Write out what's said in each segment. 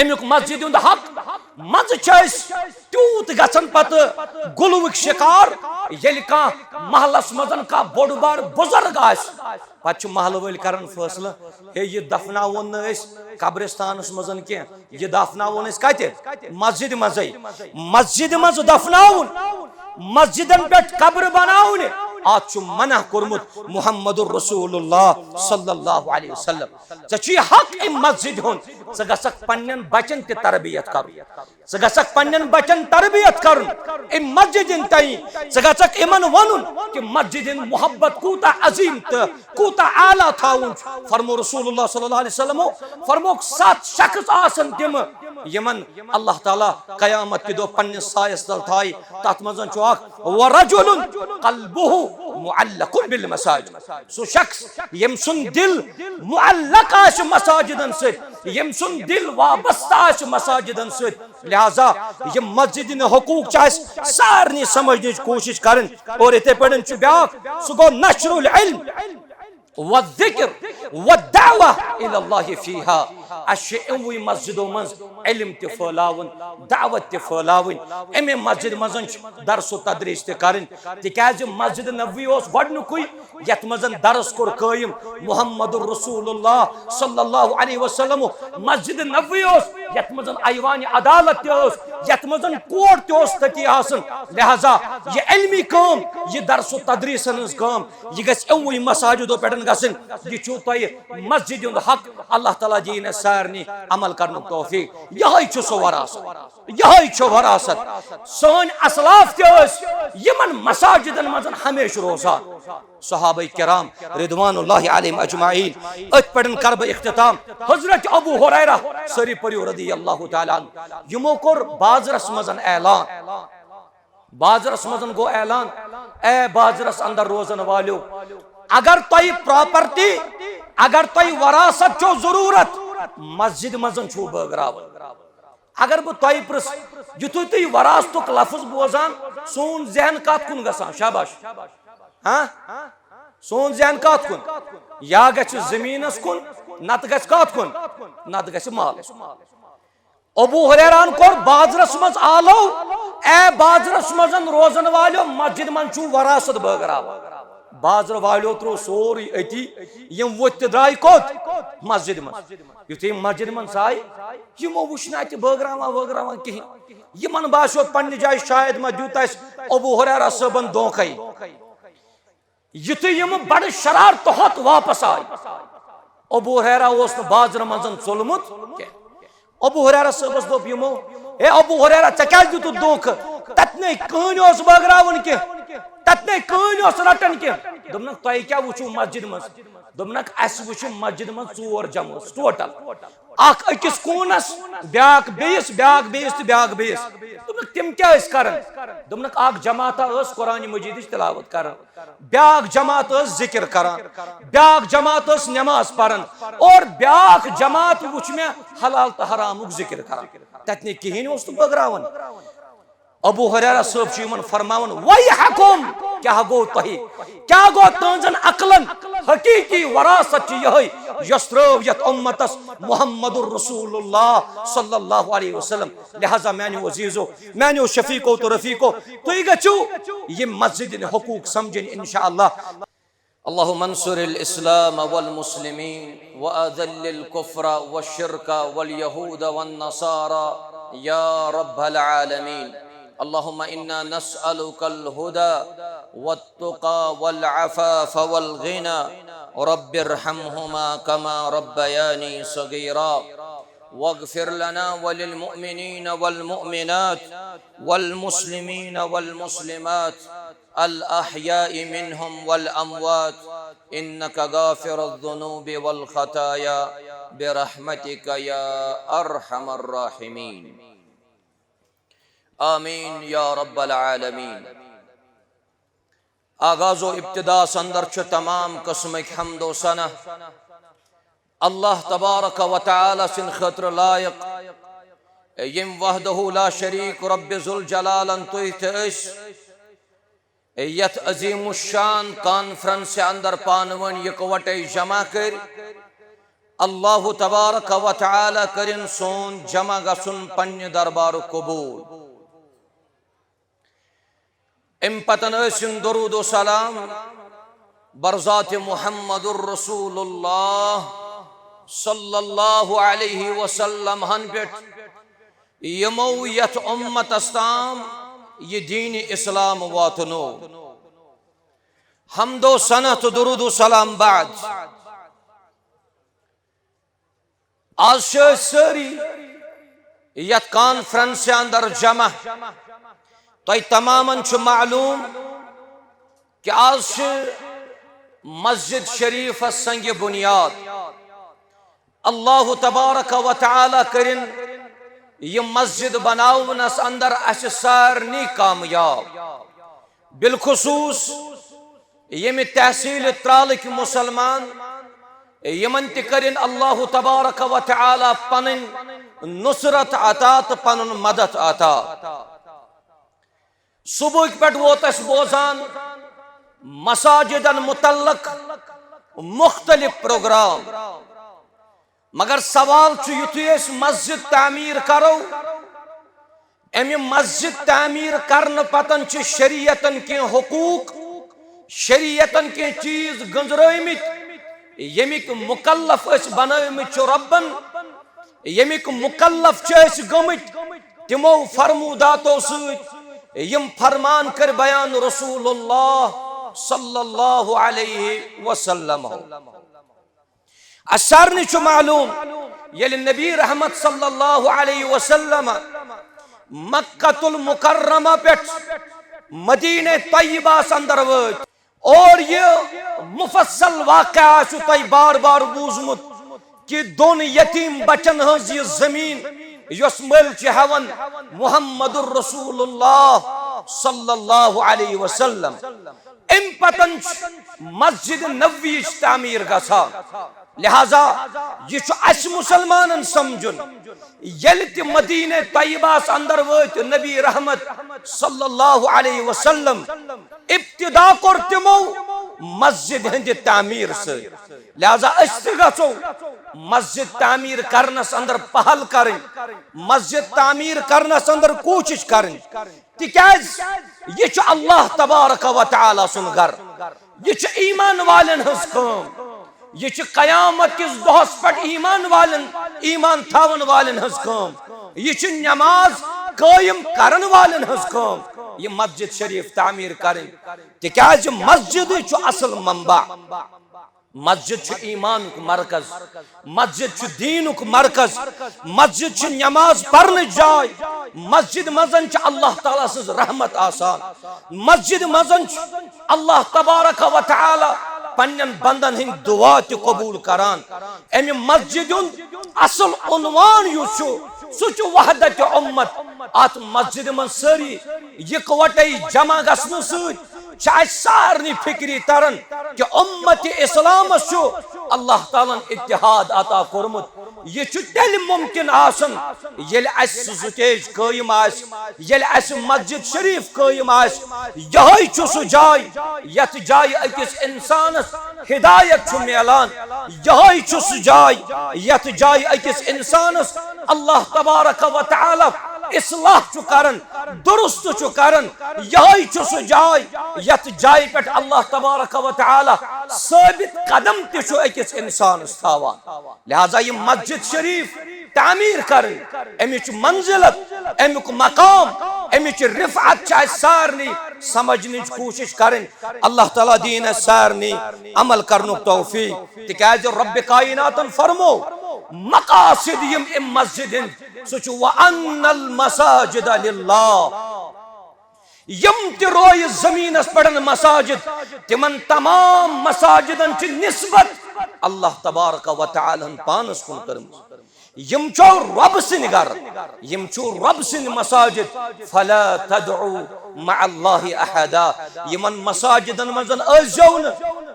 अमुक मस्जिद हुंद हक मज तूत गसन पत गुलवुक शिकार येल का महलस मजन का बोड़ बार बुजुर्ग पत महल वल करन फैसला हे ये दफनावन कब्रिस्तान मजन कह ये दफनावन कत मस्जिद मस्जिद मज दफनाउन मस्जिदन पे कब्र बनाउन आज मना कोरमुत मुहम्मदुर रसूलुल्लाह सल्लल्लाहु अलैहि वसल्लम चे हक इ मस्जिद हुन ज गसक पन्नन बचन ते तरबियत कर ज गसक पन्नन बचन तरबियत कर इ मस्जिदिन तई ज गसक इमन वनुन कि मस्जिदिन मोहब्बत कूता अजीम त कूता आला थाउन फरमो रसूलुल्लाह सल्लल्लाहु अलैहि वसल्लम फरमो 7 शख्स आसन तिम यमन अल्लाह ताला कयामत के दो पन्ने सायस तल थाई तत मजन चौक व रजुलुन कल्बुहु मुअल्लकुन बिल मसाजिद सो शख्स यम सुन दिल मुअल्लक आश मसाजिदन से यम सुन दिल वाबस्ता आश मसाजिदन से लिहाजा ये मस्जिद ने हुकूक चास सारनी समझने की कोशिश करन और इथे पढ़न छु ब्याक सो गो नशरुल इल्म वज़िक्र वद्दावा इलल्लाह फीहा अशे एवं मस्जिदों मज इल्म ते फैलावन दावत ते फैलावन एमे मस्जिद मजन दरस तदरीस ते करन तिकाज मस्जिद नबवी ओस गडनुकुई यत मजन दरस कोर कायम मुहम्मदुर रसूलुल्लाह सल्लल्लाहु अलैहि वसल्लम मस्जिद नबवी ओस यत मजन ऐवान अदालत ते ओस यत मजन कोर्ट ते ओस तकी आसन लिहाजा ये इल्मी काम ये दरस तदरीसन काम ये गस एवं मसाजिदों पे गसन ये छु तय मस्जिद हुंद हक अल्लाह ताला जी ने सारनी अमल करन तौफीक यही छु सो वरासत यही छु वरासत सोन असलाफ के यमन मसाजिदन मजन हमेशा रोजान सहाबा किराम रिदवानुल्लाहि अलैहिम अजमाइन अत पढ़न करब इख्तिताम हजरत अबू हुरैरा सरी परियो रदियल्लाहु तआला यमो कोर बाजरस मजन ऐलान बाजरस मजन गो ऐलान ए बाजरस अंदर रोजन वालो अगर तय प्रॉपर्टी अगर तय वरासत चो जरूरत मस्जिद मजन छो बगराव अगर बह तय प्रस युथु तुम वरासतुक लफ्ज बोजान सोन जहन कत कुन गसान शाबाश हाँ सोन जहन कत कुन या गछ जमीनस कुन नत गछ कत कुन नत गछ माल अबू हुरैरान कोर बाजरस मज आलो ए बाजरस मजन रोजन वालो मस्जिद मन छो वरासत बगराव बाजर वालो त्रो सोरी अति यम वोत द्राय कोत मस्जिद मन युथे मस्जिद मन साय यमो वुशना त बगरावा कहीं यमन बासो पन्ने जाय शायद मा दुत अबू हुरैरा सबन दोखै युथे यम बड़ शरारत होत वापस आय अबू हुरैरा ओस बाजर मनजन चोलमुत अबू हुरैरा सबस दोप यमो ए अबू हुरैरा च क्या दुत दोख ततने कहन ओस बगरावन के ततने कहन ओस रटन के दोनक तय क्या वुचु मस्जिद मज दोनक अस वुचु मस्जिद मज 4 जमात टोटल अख अकिस कोनस ब्याक बेस ब्याक बेस दोनक तिम क्या इस करन दोनक अख जमात अस कुरान मजीद तिलावत करन ब्याक जमात अस जिक्र करन ब्याक जमात अस नमाज पढ़न और ब्याक जमात वुच में हलाल त हरामुक जिक्र करन ततने कहीं ओस तो बगरावन अबू हुरैरा साहब चीमन फरमावन वही हकुम क्या गो तही क्या गो तंजन अकलन हकीकी वरासत यही यस्रव यत उम्मतस मुहम्मदुर रसूलुल्लाह सल्लल्लाहु अलैहि वसल्लम लिहाजा मैंने अजीजो मैंने शफीको तो रफीको तुई गचू ये मस्जिद ने हुकूक समझिन इंशाअल्लाह अल्लाहुम्मा अंसुरिल इस्लाम वल मुस्लिमीन व अज़िल्लिल कुफ्र वश्शिर्क वल यहूद वन नसारा या रब्बल आलमीन अल्लाहुम्मा इन्ना नस्अलुकल हुदा वत्तुका वल अफ़ाफ़ वल गिना रब्बिरहमहुमा कमा रब्बयानी सगीरा वग़फ़िर लना वलिल मुअमिनीन वल मुअमिनात वल मुस्लिमीन वल मुस्लिमात अल अहयाइ मिनहुम वल अमवात इन्नका गाफ़िरुज़ ज़ुनूबि वल ख़ताया बिरहमतिका या अरहमर राहिमीन आमीन या रब्बल आलमीन। आगाज़ो इब्तिदा संदर च तमाम किस्म की हम्दो सना अल्लाह तबारक व तआला सिन खतर लायक यम वहदहु ला शरीक रब्बि ज़ुल जलालन तुइस यत अजीमुश शान कॉन्फ्रेंस अंदर पानवन यकवटे जमा कर अल्लाह तबारक व तआला करिन सोन जमा गसुन पन्ने दरबार कबूल। अम पतन दरूद व सलाम बरज़ात मुहम्मदुर रसूलुल्लाह सल्लल्लाहु अलैहि वसल्लम हन पेट यमो यथ उम्मत अस्ताम ये दीन इस्लाम वातनो। हमदो सनत दरूद व सलाम बाद आज सारी यथ कॉन्फ्रेंस अंदर जमा तो तमामन मालूम कि आज मस्जिद शरीफ संग बुनियाद अल्लाह तबारक व तआला करिन ये मस्जिद बनावनस अंदर अस सारनी कामयाब। बिलखुसूस यम तहसील त्रालक मुसलमान यमन तरिन अल्लाह तबारक व तआला पन नुसरत अता तो पन मदद अता। सुबह पे वोत बोजान मसाजिदन मुतल्लक मुख्तलिफ प्रोग्राम, मगर सवाल युथु मस्जिद तामीर करो अमि मस्जिद तामीर करने पतन शरीयतन के हुकूक शरीयतन के चीज गंजरमित यमिक मुकल्लफ बनमित रब्बन यमिक मुकल्लफ गमित तिमो फरमूदातो यम फरमान कर बयान रसूलुल्लाह सल्लल्लाहु अलैहि वसल्लम। असरनी मालूम ये नबी रहमत सल्लल्लाहु अलैहि वसल्लम मक्कतुल मुकर्रमा पे मदीने तय्यबा अंदर वत और ये मुफस्सल वाक़या तय बार बार बूजमुत कि दोन यतीम बचन हज ये जमीन यस मल हवन मुहम्मदुर रसूलुल्लाह सल्लल्लाहु अलैहि वसल्लम। अम पतन मस्जिद नबवी तामीर गसा। लिहाजा यह मुसलमान समझुन ये मदीने तय्यबास अंदर वत नबी रहमत सल्लल्लाहु अलैहि वसल्लम इब्तिदा कर तिमो मस्जिद हंद तामीर से। लिहाजा गो मस्जिद तामीर करनस अंदर पहल करें, मस्जिद तामीर करनस अंदर कोशिश करें तिकाज ये अल्लाह तबारक व तआला सुन घर, ये ईमान वालन हज काम, ये कयामत किस दोहस पे ईमान थावन वालन हज काम, ये नमाज कायम करन वालन हज काम। ये मस्जिद शरीफ तामीर करें तिकाज मस्जिद असल मंबा, मस्जिद ईमान मरकज, मस्जिद दीन मरकज, मस्जिद नमाज पढ़न जाय, मस्जिद मजन अल्लाह ताला सज रहमत आसान, मस्जिद मजन अल्लाह तबारक व तआला पन्नन बंदन हिंद दुआ ते कबूल करान। अमि मस्जिद असल उन्वान सह वहदत उम्मत। अत मस्जिद मन सारी इकवटे जमा गसन सारनी फिक्री तरन कि उम्मत इस्लाम अल्लाह ताला इत्तिहाद अता कोरमुत। यह तेल मुमकिन आसन येल स्टेज कायम मस्जिद शरीफ कायम यही सह जाय यथ जाय अकिस इंसानस हिदायत मिलान, यही सह जाय यथ जाय अकिस इंसानस अल्लाह तबारक व तआला इस्लाह करन दुरुस्त करन, यही सह जाय यथ जाय पे अल्लाह तबारक व तआला साबित कदम तकिस इंसानस थावान। लिहाजा ये मस्जिद शरीफ तामीर करें अमिच मंजिलत अमुक मकाम अमिच रिफअत सारनी समझने कोशिश करें। अल्लाह ताला दीन सारनी अमल करने तौफीक तिकाज रब कायनातन फरमो मकासिद यम मस्जिद सह व अन्नल मसाजिद लिल्लाह। यम रोय जमीनस पड़न मसाजिद तिमन तमाम मसाजिदन निस्बत अल्लाह तबारक व तआला पानस कुन करम। यम रब सिन घर, यम रब सिन मसाजिद फला तदउ मअल्लाहि अहदा। यमन मसाजिदन मजन अजौन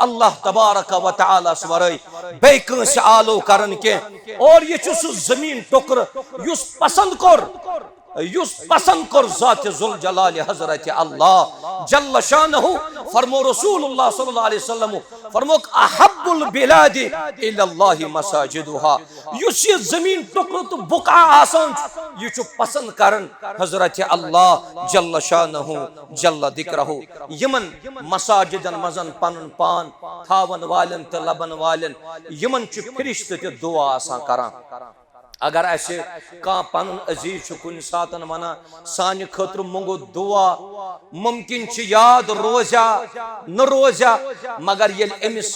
अल्लाह तबारक व तआला वरई बे कंस आलो करन के। और ये सह जमीन टुकर युस पसंद कर युस पसंद कर ज़ात जुल जलाल हजरत अल्लाह जल्ल शानहु फरमो रसूलुल्लाह सल्लल्लाहु अलैहि वसल्लम फरमो अहब्बुल बिलादि इल्लल्लाहि मसाजिदुहा युस ये जमीन टुकड़ तो बुका आसान ये छु पसंद करन हजरत अल्लाह जल्ल शानहु जल्ल दिक्रहु यमन मसाजिदन मजन पन पान थावन वालन त लबन वालन यमन छु फरिश्ते ते दुआ आसान करान अगर ऐसे का पन अजीज कुन सातन वना सान खतर मंगो दुआ मुमकिन याद रोजा न रोजा मगर ये अमिस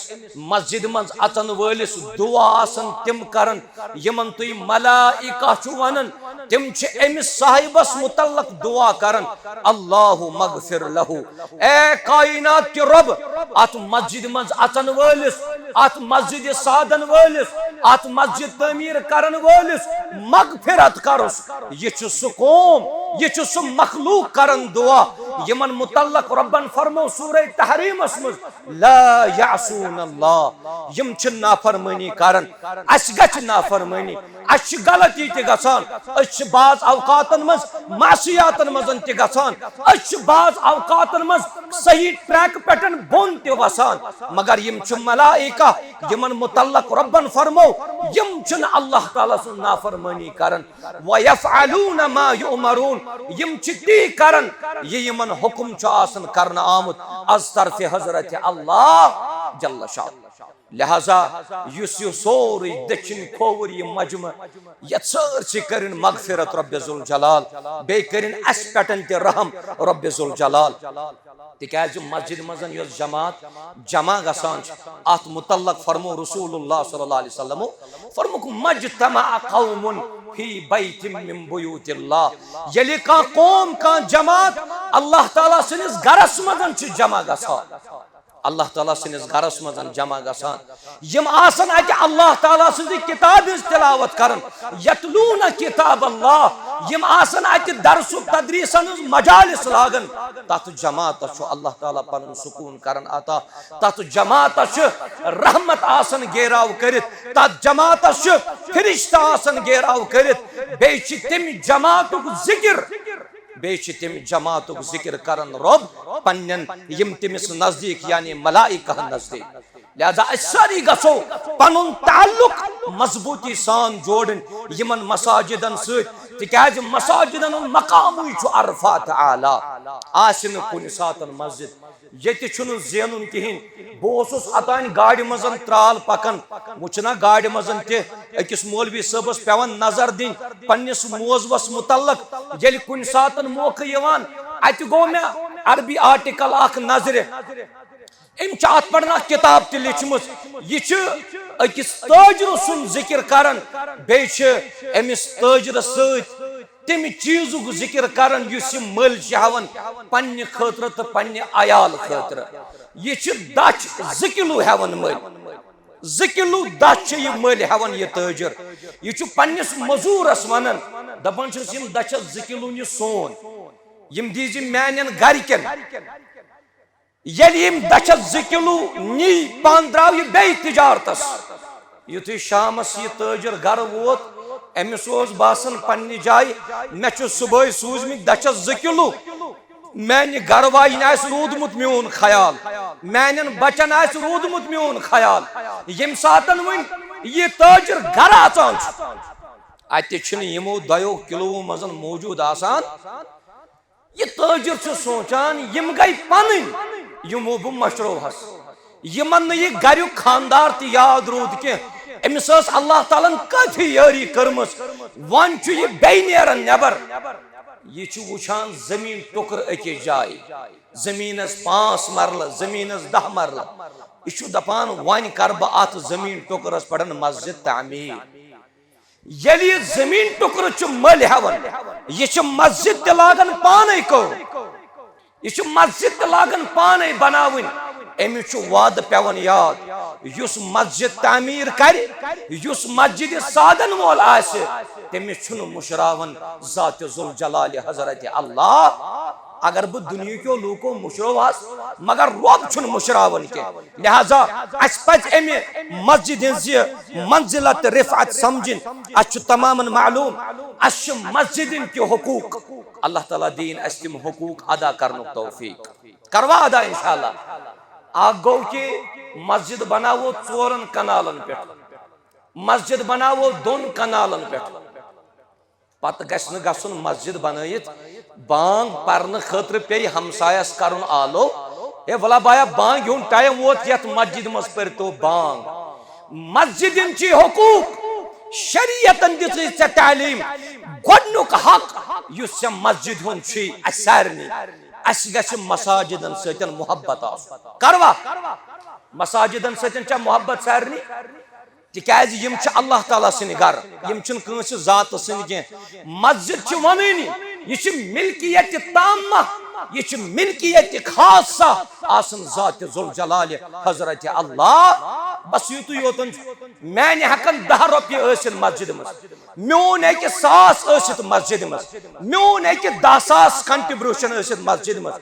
मस्जिद मज अचन वलिस दुआ आसन तिम करन यमन तुई मलाइका छु वनन तिम अमिस साहिबस मुतल्लक दुआ करन अल्लाहु मगफिर लहु ए कायनात के रब अत मस्जिद मज अचन वलिस अत मस्जिद सादन वलिस अत मस्जिद तमीर करन वलिस मगफिरत करुस ये सु कौम ये सु मखलूक करन दुआ यमन मुतल्लक रब्बन फरमो सूरह तहरीमस मज ला यासून अल्लाह यम छ नाफरमानी करन अस गछ नाफरमानी अस गलती ते गसान अस बाज औकातन मज मासियातन मजन ते गसान अस बाज औकातन मज सही ट्रैक पैटर्न बोन ते वसान मगर यम छ मलाइका यमन मुतल्लक रब्बन फरमो यम छ अल्लाह ताला सु नाफरमानी करन व यफअलून मा युमरून यम छ ती करन ये यमन हुक्म छ आसन करना आमुत अज तरफ हजरत अल्लाह जल्ल शान लिहाजा युस यु सोरी दक्षिण खोवर ये मजमा ये करिन मगफिरत रब्बे जुल जलाल बे करिन अस पेटन ते रहम रब्बे जुल जलाल तिकाज मस्जिद मजन यो जमात जमा गसान अत मुतल्लक फरमो रसूलुल्लाह सल्लल्लाहु अलैहि वसल्लम फरमो मजतमा कौमुन फी बैतिन मिन बुयूतिल्लाह यली का कौम का जमात अल्लाह ताला सिनिस गरस मजन छ जमा गसान अल्लाह ताला सिनिस गरस मजन जमा गसान यम आसन अति अल्लाह ताला सिंद किताब तिलावत करन यतलून किताब अल्लाह यम आसन अति दरस तदरीसन मजालिस लागन तत जमात छ अल्लाह ताला पन सुकून करन अता तत जमात छ रहमत आसन गेराव करित तत जमात छ फरिश्ता आसन गेराव करित बे छ तिम जमातुक जिक्र बेच तिम जमातुक जिक्र करन रब पन्नन यम तिमिस नजदीक यानी मलाइका नजदीक लिहाजा सारी गसो पनुन ताल्लुक मजबूती सान जोड़न यमन मसाजिदन सत तिकाज मसाजिदन मकाम छु अरफात आला आसिन कुन सातन मस्जिद ये छुन जेनुन कहिन बोसुस अतान गाड़ी मजन त्राल पकन वुचना गाड़ी मजन ते अकिस मौलवी सबस पेवन नजर दिन पन्निस मोजवस मुतल्लक येल कुन सातन मौका यवान अत गो मे अरबी आर्टिकल अख नजर अम अत पढ़ना किताब ते लिखमस यह अकिस ताजर सुन जिक्र करन बे अमिस ताजर सत तम चीजुक जिक्र करन युस मल हवन पन्ने खतर तो पन्ने अयाल खतर यह दच 2 किलो हवन मल 2 किलो दच यह मल हवन यह ताजर यह पन्निस मजूरस वनन दपन यम दचस 2 किलो यह सोन यम दीज मान गरकन यम दचस 2 किलो नी पान द्राव यह बे तिजारतस युथु शामस यह ताजर घर वोत अमिस बासन पन्ने जाय मे सुबह सूजम दचस 2 किलो मान घर वाइन रूदमुत मोन ख्याल मान बचन रूदमुत मोन ख्याल यम सातन वन यह ताजर घर आचान अतमो 2 किलो मजन मौजूद आसान यह ताजर सोचान यम गई पन यमो बह मशरो हस यमन यह घर खानदार तो याद रूद कह अमिस अल्लाह तालन कथि यारी कर्मस वन यह बे नेरन नबर यह वुचान जमीन टुकर अकिस जाय जमीनस 5 मरल जमीनस 10 मरल यह दपान वन कर बह अत जमीन टुकरस पड़न मस्जिद तामीर यदि जमीन टुकर मल हवन यह मस्जिद त लागन पाने को यह मस्जिद त लागन पाने बनावन अमिस वाद पेवन याद युस मस्जिद तामीर कर युस मस्जिद सादन वोल आसे तमिस मुशरावन ज़ात जुल जलाल हजरत अल्लाह अगर बह दुनिया को लूको मुशरो मगर रोब छुन मुशरावन के लिहाजा अस पज अमि मस्जिद मंजिलत रिफअत समझिन अस तमाम मालूम अस मस्जिदिन के हुकूक अल्लाह ताला दीन अस तिम हुकूक अदा करनुक तौफीक करवा अदा इंशाअल्लाह। आ गो कि मस्जिद बनावो 4 कनालन पे, मस्जिद बनावो 2 कनालन पे, पत गसन गसन मस्जिद बनयित बांग परन खतर पे हमसायस करन आलो ए वला बाया बांग यूं टाइम वोत यत मस्जिद मस पर तो बांग मस्जिदिन ची हुकूक शरीयतन दिस तालीम गोडनुक हक युस मस्जिद हुन छी असरनी अस गस मसाजिदन सतन मोहब्बत आस करवा मसाजिदन सतन चा मोहब्बत सारनी तिकाज यम छ अल्लाह ताला सिन घर यम छन कंस जात सिन के मस्जिद छ वननी ये छ मिल्कियत ताम्मा ये छ मिल्कियत खासा आसन जात जुल जलाल हजरत अल्लाह बस युतु योतन मैंने हकन 10 रुपये असिन मस्जिद मस म्योन एक 100 असित मस्जिद मस म्योन एक 10,000 कंट्रीब्यूशन असित मस्जिद मस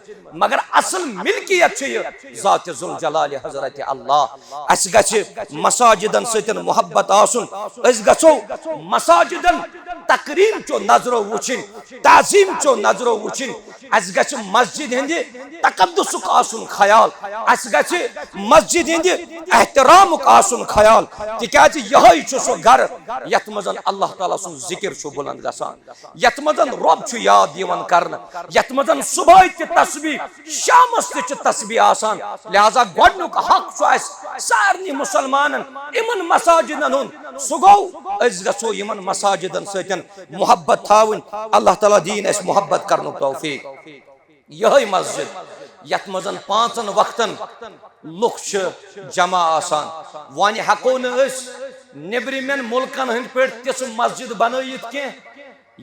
मगर असल मिल्कियत छ ये जात जुल जलाल हजरत अल्लाह अस गछ मसाजिदन सतन मोहब्बत आसुन अस गछो मसाजिदन तकरीम चो नजरो वुचिन ताजीम चो नजरो वुचिन अस गछ मस्जिद हिंदी तकद्दुस आसुन ख्याल अस गछ मस्जिद हिंदी एहतराम आसुन ख्याल तिकाज यही छ सो घर यत मजन अल्लाह ताला सुन जिक्र छ बुलंद गसान यत मजन रब छ याद दिवन करन यत मजन सुबह ते तस्बीह शामस ते तस्बीह आसान लिहाजा गोडनुक हक छ अस सारनी मुसलमानन इमन मसाजिदन हुन सुगो अस गछो इमन मसाजिदन सतन मोहब्बत थावन अल्लाह ताला दीन अस मोहब्बत करनुक तौफीक यही मस्जिद यत मजन 5 वक्तन लुख जमा आसान वन हको नबरिमें मुल्कन हंद पे तिस मस्जिद बनयित के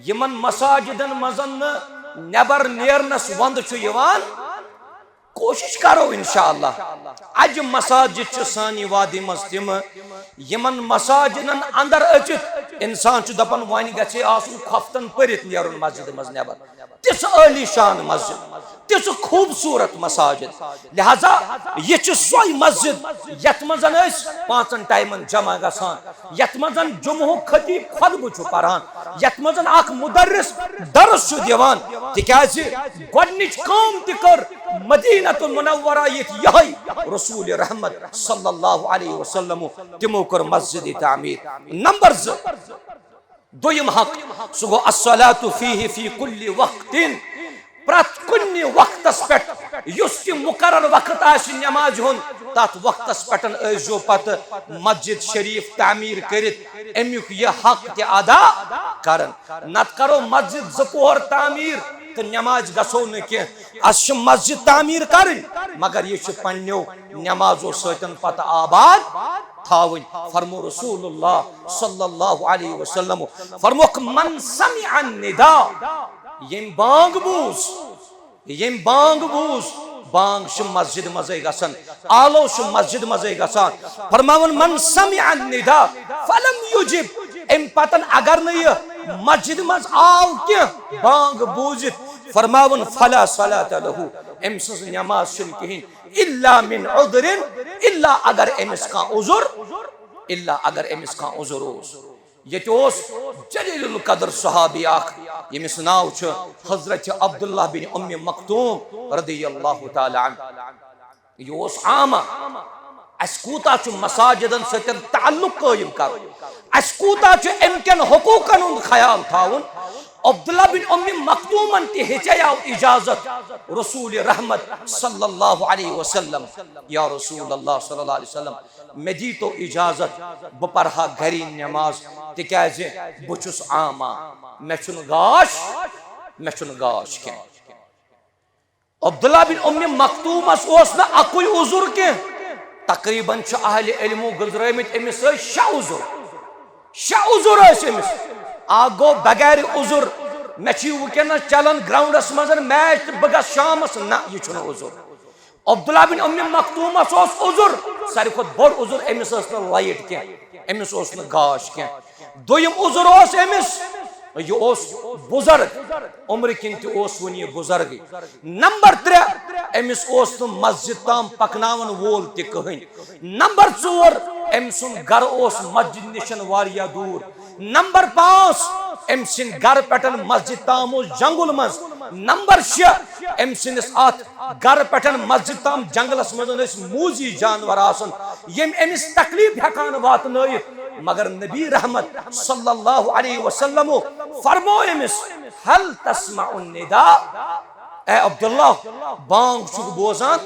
यमन मसाजिदन मजन नबर नेरनस वंद कोशिश करो इंशाअल्लाह अज मसाजिद सानी वादी मज तिम यमन मसाजिदन अंदर अचित इंसान दपन वन गछे आसुन खफ्तन परित नेरुन मस्जिद मज नबर तिस आली शान मस्जिद तिस खूबसूरत मसाजिद लिहाजा ये सोई मस्जिद यत मजन 5 टाइमन जमा गसान यत मजन जुम्मु खतीब खुतबा छु परान यत मजन अख मुदर्रिस दर्स छु दिवान तिकाज गोडनिच काम त कर मदीनतुल मुनव्वरा यही रसूल रहमत सल्लल्लाहु अलैहि वसल्लम तिमो कर मस्जिद तामीर नंबर 2 हक सुगो अस्सलातु फीहि फी कुल्ली वक्तिन प्रत कुन्नि वक्तस पेट युस कि मुकर्रर वक्त आस नमाज हुन तत वक्तस पेटन अजो पत मस्जिद शरीफ तामीर करित एमुक यह हक ते अदा करन नत करो मस्जिद जपोहर तामीर तो नमाज गसो न के अस मस्जिद तामीर करन मगर ये पन्नो नमाजो सतन पत आबाद थावन फरमो रसूलुल्लाह सल्लल्लाहु अलैहि वसल्लम फरमोक मन समिअ निदा यम बांग बूज बांग मस्जिद मजे गसन आलो मस्जिद मजे गसान फरमावन मन समिअ निदा फलम युजिब एम पतन अगर न मस्जिद मज आव के बांग बूजित फरमावन फला सलात लहू एम सस नमाज छन कहीं इल्ला मिन उज़रिन इल्ला अगर एमिस का उज़ुर इल्ला अगर एमिस का उज़ुर ओस ये जलीलुल कदर सहाबी आख यमिस नाव छ हजरत अब्दुल्लाह बिन उम्मी मक्तूम रदियल्लाहु ताला अन यो आमा अस कूता छु मसाजिदन सतन ताल्लुक कायम कर अस कूता छु एमकन हुकूकन उन ख्याल थाउन अब्दुल्लाह बिन उम्मी मक्तूमन ते हिजया इजाजत रसूल रहमत सल्लल्लाहु अलैहि वसल्लम या रसूल अल्लाह सल्लल्लाहु अलैहि वसल्लम मे दी तो इजाजत ब परहा घरी नमाज तिकाज बुचुस आमा मे छुन गाश के अब्दुल्लाह बिन उम्मी मक्तूमस ओस न अकुय उजुर के तकरीबन छ अहले इल्मो गुजरमित एमिस 6 उजुर एमिस आगो बगैर उजुर मे वुकन चलन ग्राउंडस मजन मैच बग शामस ना यह उजुर अब्दुल्लाह बिन उम्मी मक्तूमस उजुर सारी खुद बोड़ उजुर एमिस लाइट क्या एमिस गाश क्या दोयम उजुर एमिस यह बुजुर्ग उम्र किन वन यह बुजुर्ग। नंबर 3 अमिस मस्जिद ताम पकनावन वोल तहन। नंबर 4 अम सुन घर मस्जिद निशन वारिया दूर। नंबर 5 अम सिन घर पे मस्जिद ताम जंगल मज। नंबर 6 अम सिंस घर पे मस्जिद ताम जंगलस मज मूजी जानवर आसन यम अमिस तकलीफ हेकान वातनयित। मगर नबी रहमत सल्लल्लाहु अलैहि वसल्लम फरमो अमिस हल तस्माउन निदा। ए अब्दुल्ला बांग छुक बोजान?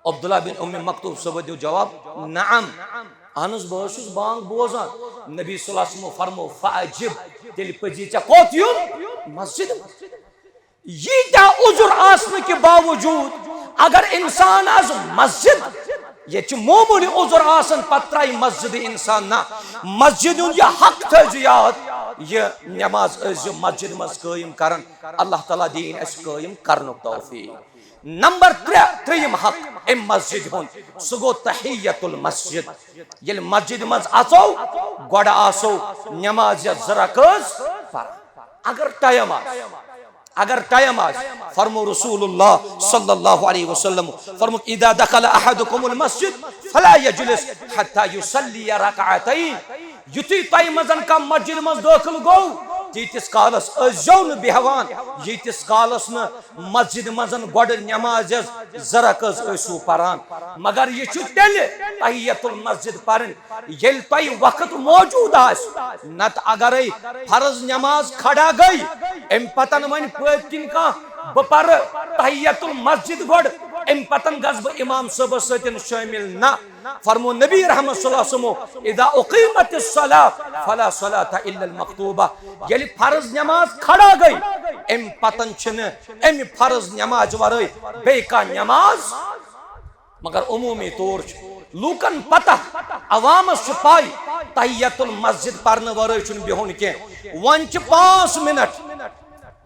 अब्दुल्ला बिन उम्मे मक्तूम सब दो जवाब नअम अहनस बस बांग बोजान। नबी सल्लल्लाहु अलैहि वसल्लम फरमो फाजिब तेल पजी चा कोत युन मस्जिद। यीता उजुर आसने के बावजूद अगर इंसान आज मस्जिद ये मोमूली उजुर आसन पत्राई मस्जिद इंसान ना मस्जिद ये हक थो याद ये नमाज मस्जिद मज कायम करन अल्लाह ताला दीन अस कायम करनुक तौफीक। नंबर 3 हक एम मस्जिद हुन सो गो तहियतुल मस्जिद। ये मस्जिद मज आसो गोड़ आसो नमाज जरकस पर अगर टाइम आज फरमो रसूलुल्लाह सल्लल्लाहु अलैहि वसल्लम फरमो इदा दखल अहदुकुमुल मस्जिद फला यजलिस हत्ता युसल्ली रकअतैन। युति तय मजन का मस्जिद मज दाखिल गो तीतिस कालस अजो न बेहवान यीतिस कालस न मस्जिद मजन गोड़ नमाज जरकस असु परान। मगर ये तेल तहियतुल मस्जिद परन येल तय वक्त मौजूद आस। नत अगर फर्ज नमाज खड़ा गई अम पतन वन पन का पर तहियतुल मस्जिद गोड़ अम पतन गस ब इमाम साहब सतन शामिल ना। फरमो नबी रहमत सल्लल्लाहु अलैहि वसल्लम इदा उकीमतिस सलात फला सलाता इल्ला अल मक्तूबा। यदि फर्ज नमाज खड़ा गई अम पतन छन अम फर्ज नमाज वरय बे का नमाज। मगर उमूमी तौर लूकन पता अवामस पाई तहियतुल मस्जिद परन वरय छन बिहुन के वन 5 मिनट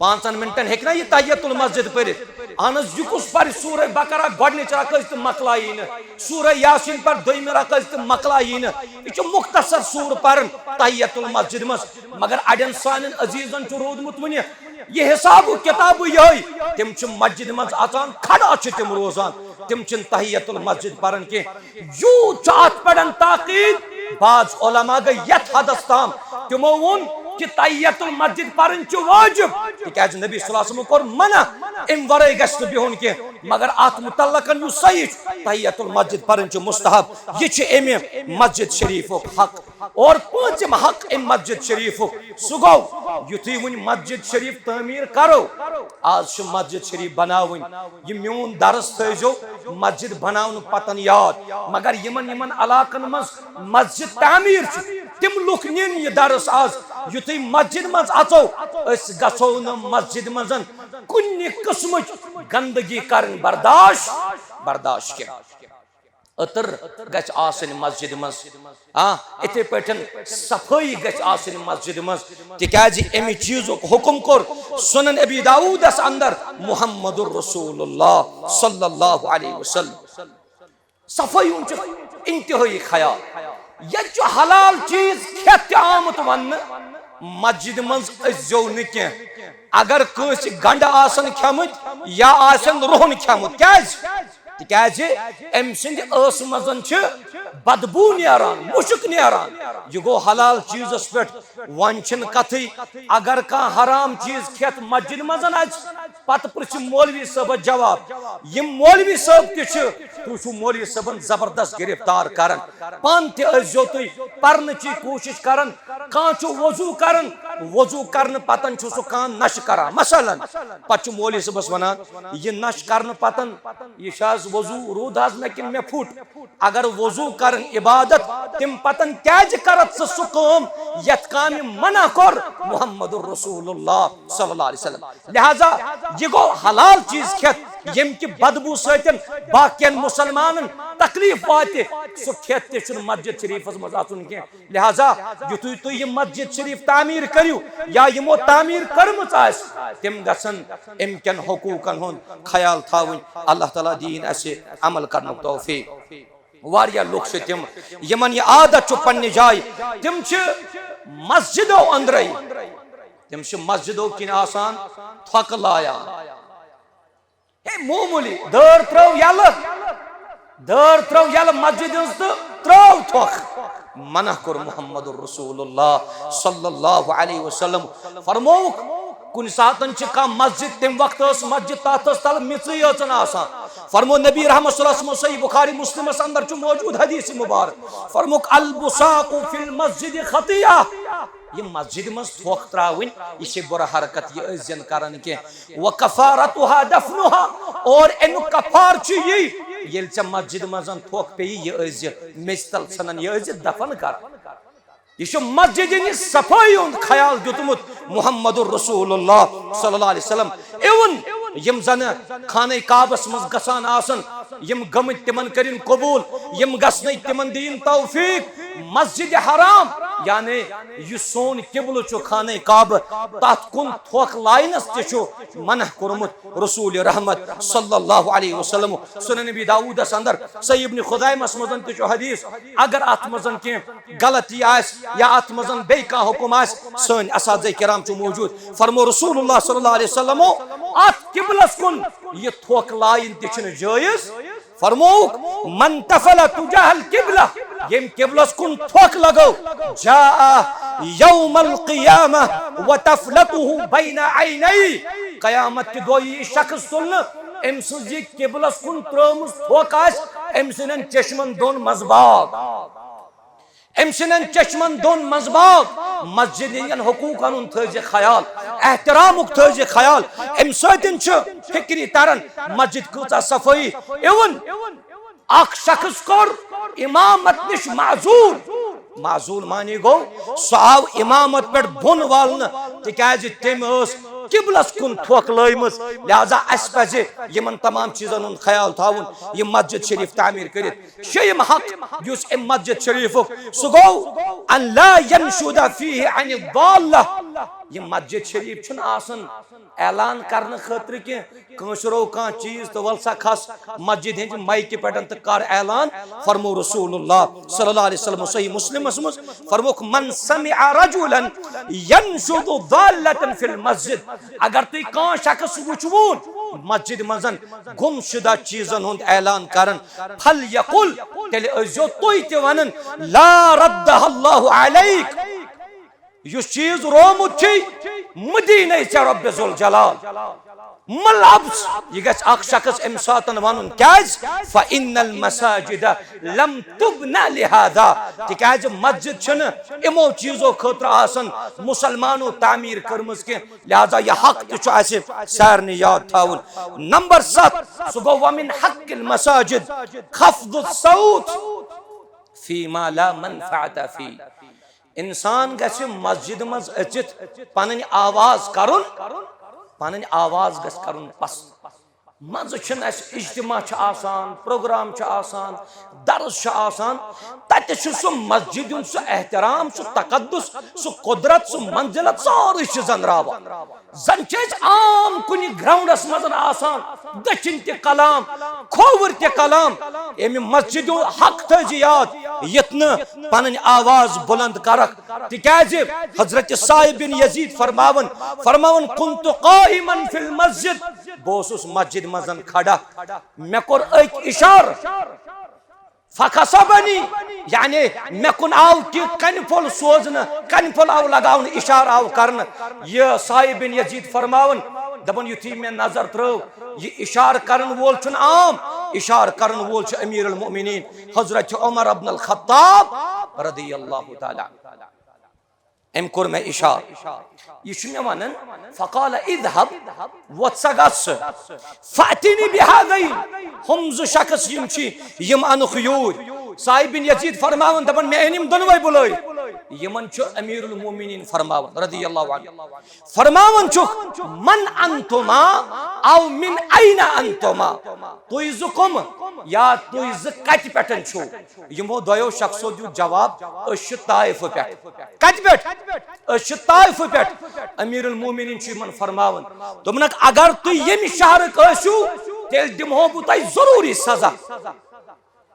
5 मिनटन हेक ना ये तहियतुल मस्जिद परित। अहनस युकुस पर सूरह बकरा गोडनिच रकस त मकलाई न सूरह यासीन पर दोइम रकस त मकलाई न ये मुख्तसर सूर परन तहियतुल मस्जिद मस। मगर अडन सानन अजीजन छु रोदमुत वन ये हिसाब किताब यही तिम छु मस्जिद मज आसान खड़ा छु तिम रोजान तिम छु तहियतुल मस्जिद परन के यू चात पड़न ताकीद। बाज उलमा गई यत हदस ताम तिमो वोन कि तहियतुल मस्जिद परन छु वाजिब तिकाज नबी सल्लल्लाहु अलैहि वसल्लम कोर मना इन वरे गस्त बिहुन के। मगर आत मुतल्लकन यु सही तहियतुल मस्जिद परन छु मुस्तहब ये छु एमे मस्जिद शरीफुक हक। और 5 हक इन मस्जिद शरीफुक सु गो युथि वन मस्जिद शरीफ तामीर करो आज छु मस्जिद शरीफ बनावन ये म्यून दरस थजो मस्जिद बनावन पतन याद। मगर यमन यमन इलाकन मज मस्जिद तामीर छु तिम लुक निन ये दरस आज युथि मस्जिद मज आचो अस गसो न मस्जिद मजन कुन्नि किस्म गंदगी करन बर्दाश्त के अतर गच आसन मस्जिद मज। इथे पटन सफाई गच आसन मस्जिद मज तिकाज एमि चीजो हुकुम कोर सुनन अबी दाऊद अंदर मुहम्मदुर रसूलुल्लाह सल्लल्लाहु अलैहि वसल्लम। सफाई उन इंतहाई ख्याल ये हलाल चीज खेत आमत वन मस्जिद मज जो न अगर कस गंड आसन खेमुत या आसन रोहन खेमुत तिकाज अम सिंद अस मजन बदबू नेरान मुशक नेरान यह गो हलाल चीजस पे वन कथी अगर कह हराम चीज खेत मस्जिद मजन पत पृछ मौलवी साहब जवाब यम मौलवी साहब तु मौलवी साहबन जबरदस्त गिरफ्तार करन पान तजो तुम पर्न कोशिश करन कह वजू करन वजू करन पतन सह कह नश करान मसलन पे मौलवी साहबस वनान यह नश करन पतन यह वजू रूद मे कि मे फुट अगर वजू करन इबादत तिम पतन क्या करत सह काम यत काम मना कर मुहम्मदुर रसूलुल्लाह सल्लल्लाहु अलैहि वसल्लम। लिहाजा यह गो हलाल चीज खेत यम कि बदबू सतन बाकियन मुसलमानन तकलीफ वाते सह खेत ते मस्जिद शरीफस मज आसुन के। लिहाजा युतु तुम यह मस्जिद शरीफ तामीर करू या यमो तामीर करमच आस तिम गसन अमकन हुकूकन हुन ख्याल थावन अल्लाह ताला दीन असे अमल करनुक तौफीक। वारिया लोग से तिम यमन यह आदत पन्ने जाय तिम मस्जिदों अंदर तम मस्जिदों किन आसान थक लाया हे मोमूली दर त्रो यल मस्जिद तो त्रो थक मना कर मोहम्मद रसूलुल्लाह सल्लल्लाहु अलैहि वसल्लम फरमोक कुन सातन का मस्जिद तम वक्त मस्जिद तथ तल मिचन आसान फरमो नबी रहमत सल्लल्लाहु अलैहि वसल्लम सही बुखारी मुस्लिम अंदर मौजूद हदीस मुबारक फरमोक अल बुसाकु फिल मस्जिद खतिया ये मस्जिद मज थोक त्रावन यह बुरा हरकत यह अजन करन के व कफारतुहा दफनुहा और एनु कफार ये मस्जिद मजन थोक पे यह अज मेस्तल छनन यह अज दफन कर यह मस्जिद सफाई ख्याल दुतमुत मुहम्मदुर रसूलुल्लाह सल्लल्लाहु अलैहि वसल्लम इवन यम जन खाने काबस मज गसान आसन यम गम तिमन करिन कबूल यम गसन तिमन दीन तौफीक मस्जिद हराम यानी यह सोन किबल खाने काब तथ कुन थोक लाइनस तह मना कोरमुत रसूल रहमत सल्लल्लाहु अलैहि वसल्लम सुनन नबी दाऊद अंदर सही इब्न खुदैमस मजन तह हदीस अगर अत मजन के गलती आस या अत मजन बे का हुकुम आस सन असादे किराम मौजूद फरमो रसूलुल्लाह सल्लल्लाहु अलैहि वसल्लम अत किबलस कुन यह थोक लाइन तह जायज फरमो मन तफल तुजहल किबला यम किबलस कुन थोक लगो जा यौमल क़ियामा व तफलतुहु बैन ऐनै क़यामत दो शख्स तुल एम सुजी किबलस कुन त्रमुस थोक आस एम सिनन चश्मन दोन मजबाग एम सिनन चश्मन दोन मजबाग मस्जिद इन हुकूकन थज ख्याल एहतरामुक थज ख्याल एम सतिन फिक्री तरन मस्जिद कूचा सफाई इवन अख शख्स कर इमामत निश माजूर मानी गो सह आव इमामत पे बोन वालन तिकाज तम किबलस कुन थोक लयमस लिहाजा अस पजे यमन तमाम चीजन हुंद ख्याल थावन यह मस्जिद शरीफ तामीर करित शेयम हक युस एम मस्जिद शरीफ सु गो अन ला यनशुद फीहि अन दाल्ला यह मस्जिद शरीफ छन आसन ऐलान करने खातिर के कंसरो का चीज तो वलसा खस मस्जिद हिंद माइक पे तो कर ऐलान फरमो रसूलुल्लाह सल्लल्लाहु अलैहि वसल्लम सही मुस्लिम फरमो मन समिअ रजुलन यनशुदु दाल्लतन फिल मस्जिद अगर तुम कह शख्स वुचवून मस्जिद मजन गुमशुदा चीजन हुंद ऐलान करन फल यकुल तेल अजो तुय ते वनन ला रद्दहल्लाहु अलैक युस चीज रोमुत मदीने रब्बे जुल जलाल मलब्स यह गछ अख शख्स एम सातन वनुन क्याज फइन्नल मसाजिद लम तुबना लिहादा तिकाज मस्जिद छन इमो चीजों खतर आसन मुसलमानों तामीर करमस के लिहाजा यह हक तो आसे सारने याद थाउन नंबर 7 सुगो व मिन हक्किल मसाजिद खफ्दुस सौत फीमा ला मनफअत फी इंसान गछ मस्जिद मज अचित पन आवाज करुन पन आवाज गछ करुन पस मज इज्तिमा आसान प्रोग्राम आसान दर्स आसान तत सु मस्जिद सु एहतराम सु तकद्दुस सु कुदरत सु मंजिलत सारी जन जन आम कुन ग्राउंडस मजन आसान दक्षिण ते कलाम खोवर ते कलाम एम मस्जिद हक थज याद यत्न पन आवाज बुलंद करक तिकाज हजरत साहिब बिन यजीद फरमावन कुन्तु काइमन फिल मस्जिद बोसुस मस्जिद मजन खड़ा मे कोर एक इशार फखसबनी यानी मे कुन आव कि कनफल सोजन कनफल आव लगाउन इशार आव करन यह साहिब बिन यजीद फरमावन दबन युथी में नजर त्रो यह इशार करन वोल छुन आम इशार करन वोल छ अमीर अल मोमिनीन हजरत उमर इब्न अल खत्ताब रदियल्लाहु ताला एम कोर में इशार यह वन फ़क़ाल इज़हब वत्सगस फ़अतिनी बिहाज़ैन हम जो शख्स यम अनुख यूर साहिब बिन यजीद फरमावन दबन मे अनिम दोनों बुलाई यमन छु अमीरुल मोमिनीन फरमावन रदियल्लाहु अन्हु फरमावन छु मन अंतुमा औ मिन ऐना अंतुमा तुई जुकुम या तुई ज कत पेटन छु यमो दयो शख्सो दु जवाब अश ताइफ पेट कत पेट अश ताइफ पेट अमीरुल मोमिनीन छु मन फरमावन दोमनक अगर तुई यम शहर कसु तेल दिमहो बुतै जरूरी सजा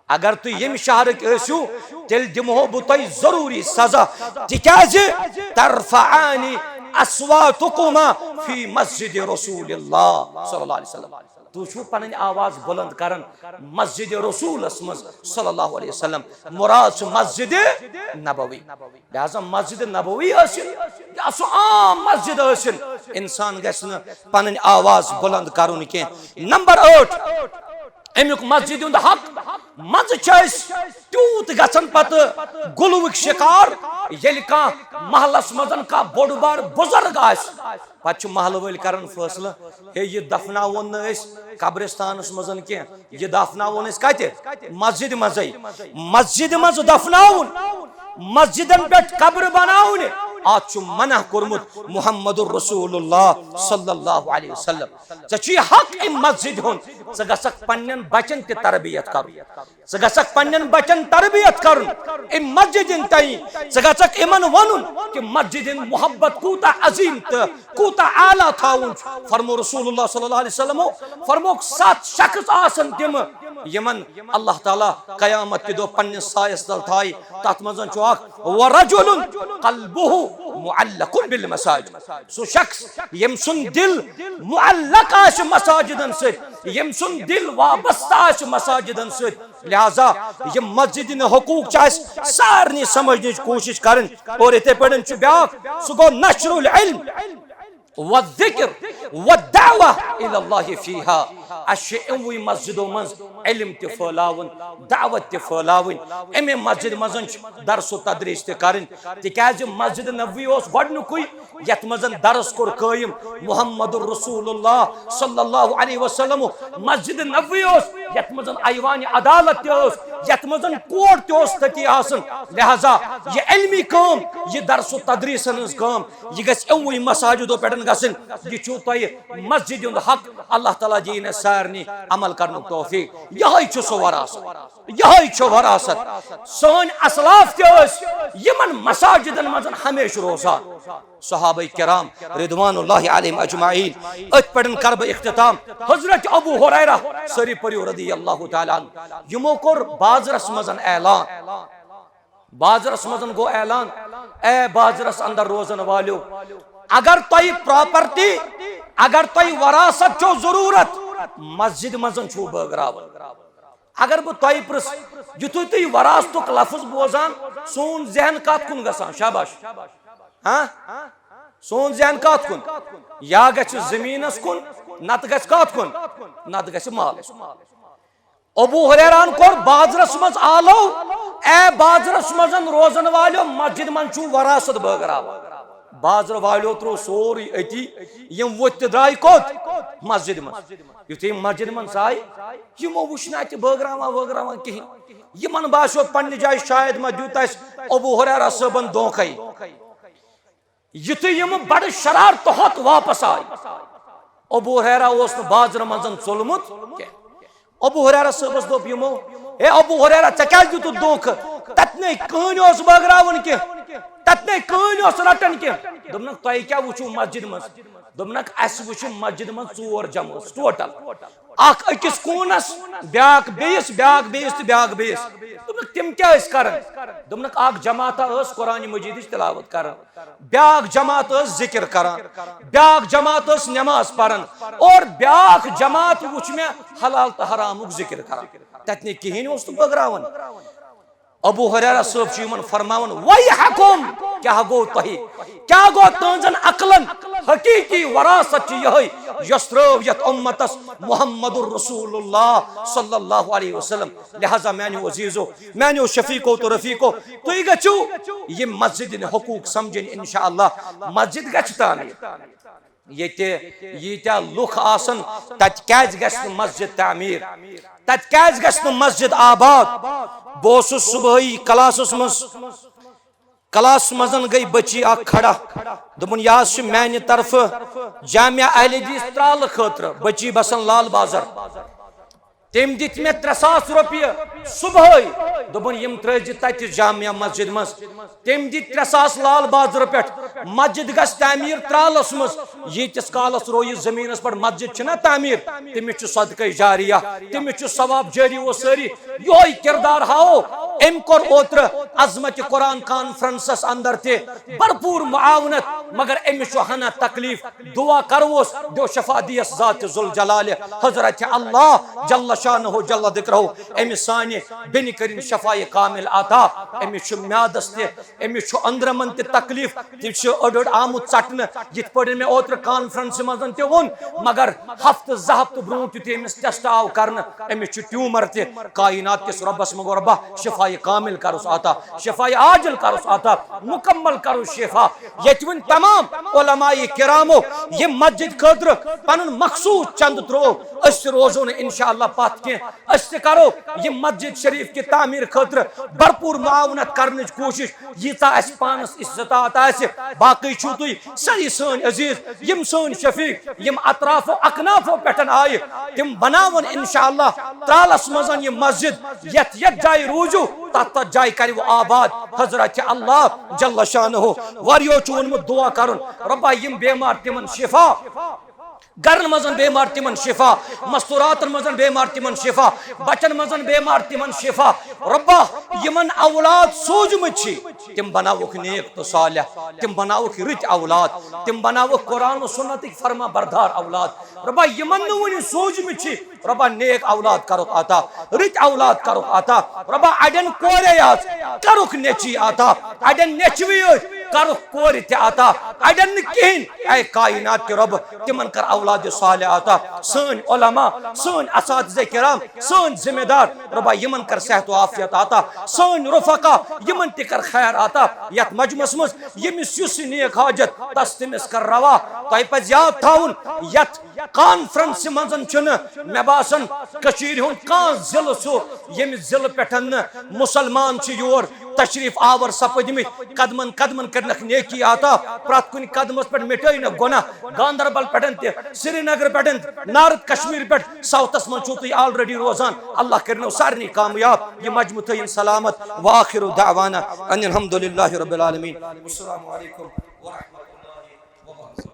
अगर तु यम शहर कसु तेल दिमहो बुतै जरूरी सजा तिकाज तरफआनी अस्वातुकुमा फी मस्जिद रसूलिल्लाह सल्लल्लाहु अलैहि वसल्लम। तू छू पन आवाज बुलंद करन मस्जिद रसूलस मज सल्लल्लाहु अलैहि वसल्लम, मुराद छ मस्जिद नबवी। लिहाजा मस्जिद नबवी आसिन या सो आम मस्जिद आसिन, इंसान गछ न पन आवाज बुलंद करुन के। नंबर 8 अमुक मस्जिद हुंद हक मज तूत गन पत गुलवक शिकार ये महलस मजन का बोड़ बार बुजुर्ग पे महल वाल कर फैसला हे ये दफनावन कब्रिस्तान मजन कह यह दफनावन कत मस्जिद मजे मस्जिद मज दफनावन मस्जिदन पे कब्र बनावन आज मना कोर्मुत मुहम्मदुर रसूलुल्लाह सल्लल्लाहु अलैहि वसल्लम। चे हक इन मस्जिद हुन ज गसक पन्नन बचन ते तरबियत कर, ज गसक पन्नन बचन तरबियत कर इन मस्जिदिन तई, ज गसक इमन वनुन कि मस्जिदिन मोहब्बत कूता अजीम त कूता आला थाउन। फरमो रसूलुल्लाह सल्लल्लाहु अलैहि वसल्लम फरमो 7 शख्स आसन तिम यमन अल्लाह ताला कयामत के दो पन्ने सायस दल थाई तत मजन च व रजुलुन कल्बुहु मुअल्लकुन बिल मसाजिद। सो शख्स यम सुन दिल मुअल्लक आश मसाजिदन से, यम सुन दिल वाबस्ता आश मसाजिदन से। लिहाजा ये मस्जिद ने हुकूक चास सारनी समझने की कोशिश करन। और इथे पड़न च ब्याक सो गो नशरुल इल्म व ज़िक्र व दावा इलल्लाह फीहा। अशे इमवी मस्जिदों मज इल्म ते फैलावन, दावत ते फैलावन, एमे मस्जिद मजन दरस व तदरीस ते करन। तिकाज मस्जिद नबवी ओस गडनुकुई यत मजन दरस कोर कायम मुहम्मदुर रसूलुल्लाह सल्लल्लाहु अलैहि वसल्लम। मस्जिद नबवी ओस यत मजन ऐवान अदालत ते ओस, यत मजन कोर्ट ते ओस तती आसन। लिहाजा ये इल्मी काम, ये दरस व तदरीसन हंस काम ये गस इमवी मसाजिदों पेटन गसन। ये छु तय मस्जिद हुंद हक अल्लाह ताला जी ने सारनी अमल करने तौफीक। यही छु सो वरासत, यही छु वरासत। सोन असलाफ ते यमन मसाजिदन मजन हमेशा रोजा सहाबाए किराम रिदवानुल्लाहि अलैहिम अजमाइन अत पड़न करब इख्तिताम हजरत अबू हुरैरा सरी परियो रदियल्लाहु ताला अन्हु। यमो कोर बाजरस मजन ऐलान, बाजरस मजन गो ऐलान ए बाजरस अंदर रोजन वालो अगर तय प्रॉपर्टी अगर तय वरासत चो जरूरत मस्जिद मजन छो बगरावन। अगर बह तय प्रस युथु तुय वरासतुक लफ्ज बोजान सोन जहन कत कुन गसान शाबाश हाँ सोन जहन कत कुन या गछ जमीनस कुन नत गछ कत कुन नत गछ माल। अबू हुरैरान कोर बाजरस मज आलो ए बाजरस मजन रोजन वालो मस्जिद मन छो वरासत बगरावन। बाजर वालो त्रो सोरी अति यम वत द्राय कोत मस्जिद मज। युथि मस्जिद मन साय यमो वुशना त बगरावा वगरावा कहीं यमन बासो पन्ने जाय शायद म दुत अबू हुरैरा सबन दोखै। युथि यम बड़ शरारत होत वापस आय अबू हुरैरा ओस बाजर मजन चोलमुत के। अबू हुरैरा सबस दोप यमो हे अबू हुरैरा च क्या दुत दोख ततने कहन ओस बगरावन के ततने कहन ओस रटन के। दोनक तय क्या वुचु मस्जिद मज दोनक अस वुचु मस्जिद मज 4 जमस टोटल अख अकिस कोनस ब्याक बेस ब्याक बेस त ब्याक बेस। दोनक तिम क्या इस करन दोनक अख जमात अस कुरान मजीद तिलावत करन, ब्याक जमात अस जिक्र करन, ब्याक जमात अस नमाज पढ़न और ब्याक जमात वुच में हलाल त हरामुक जिक्र करन। ततने कहीं ओस त बगरावन। अबू हुरैरा साहब चीमन फरमावन वही हकुम क्या गो तही क्या गो तंजन अकलन हकीकी वरासत यही यस्रव यत उम्मतस मुहम्मदुर रसूलुल्लाह सल्लल्लाहु अलैहि वसल्लम। लिहाजा मैंने अजीजो मैंने शफीको तो रफीको तुई गचु ये मस्जिद ने हुकूक समझन इंशाअल्लाह। मस्जिद गच तामीर ये यीत्या लुख आसन तत कैज गछ मस्जिद तामीर तत कैज गछ मस्जिद आबाद। बोस सुबह क्लास मज क्लास मजन गई बची आ खड़ा दोपन यह मैंने तरफ जामिया अहले हदीस त्राल खतर बची बसन लाल बाजार तम दित मे 300 रुपये सुबह दोपन यम त्रज तत जामिया मस्जिद मज तम दित 300 लाल बाजार पे मस्जिद गस तामीर त्रालस मज यीतिस कालस रो जमीन पर मस्जिद छना तामीर तमिस सदका जारिया तमिस सवाब जारी वो सारी योई किरदार हाओ। एम कोर ओत्र अजमत कुरान कॉन्फ्रेंसस अंदर ते भरपूर मुआवनत मगर अमिस हना तकलीफ दुआ करोस दो शफा दियस ज़ात जुल जलाल हजरत अल्लाह जल्ल शानहु जल्ल दिक्रहु अमिस सानि बेनि करिन शफाए कामिल अता अमिस म्यादस ते अमिस अंद्रमन ते तकलीफ तिछ अड़ आमुत चटन यिथ पड़ मे ओत्र कॉन्फ्रेंस मजन ते वोन मगर हफ्त ज़ ब्रोट ते अमिस टेस्ट आव करन अमिस ट्यूमर ते कायनात किस रब्बस मगो रब्बा शफाए कामिल करुस अता शफाए आजिल करुस अता मुकम्मल करुस शिफा यतवन तमाम उलमाए किरामो ये मस्जिद खतर पन मखसूस चंद त्रो अस रोजो न इंशाअल्लाह पत के अस करो ये मस्जिद शरीफ की तामीर खतर भरपूर मुआवनत करने कोशिश यीता अस पानस इस्तात आसे बाकी छु तुई सही सन अजीज यम सन शफीक यम अतराफो अकनाफो पेटन आए तिम बनावन इंशाअल्लाह त्रालस मजन ये मस्जिद यत यत जाय रूजू तत जाय कर वो आबाद हजरत अल्लाह जल्ल शानहु वारियो चुन दुआ करन रब्बा यम बेमार तिमन शिफा गरन मजन बेमार तिमन शिफा मस्तूरातन मजन बेमार तिमन शिफा बचन मजन बेमार तिमन शिफा रब्बा यमन औलाद सोजमत तिम बनावुक नेक तो सालिह तिम बनावुक रित औलाद तिम बनावुक कुरान और सुन्नत फरमा बरदार औलाद रब्बा यमन वन सोजमत रब्बा नेक औलाद करुक अता रित औलाद करुक अता रब्बा अडन कोरे करुक नेची अता अडन नेचवी करुक कोर ते अता अडन कहीं ऐ कायनात के रब तिमन कर औलाद सालिह अता सन उलमा सन असातिज़े किराम सन जिम्मेदार रब्बा यमन कर सेहत व आफियत अता सन रुफका यमन ते कर खैर अता यत मजमस मज यमिस युस नेक हाजत तस तिमिस कर रवा तय पज याद थाउन यत कॉन्फ्रेंस मजन छन मे बासन कशीर हुन का जिल सो यमिस जिल पेठन मुसलमान छ योर तशरीफ आवर सपदमित कदमन कदमन करनक नेकी आता प्रत कुन कदमस पे मिटई न गुना गांधरबल पेटन ते श्रीनगर पेटन नारद कश्मीर पे साउथस मन छु तुई ऑलरेडी रोजान अल्लाह करनो सारनी कामयाब ये मजमू थइन सलामत व आखिरु दावाना अनिल हम्दुलिल्लाहि रब्बिल आलमीन अस्सलामु अलैकुम व रहमतुल्लाहि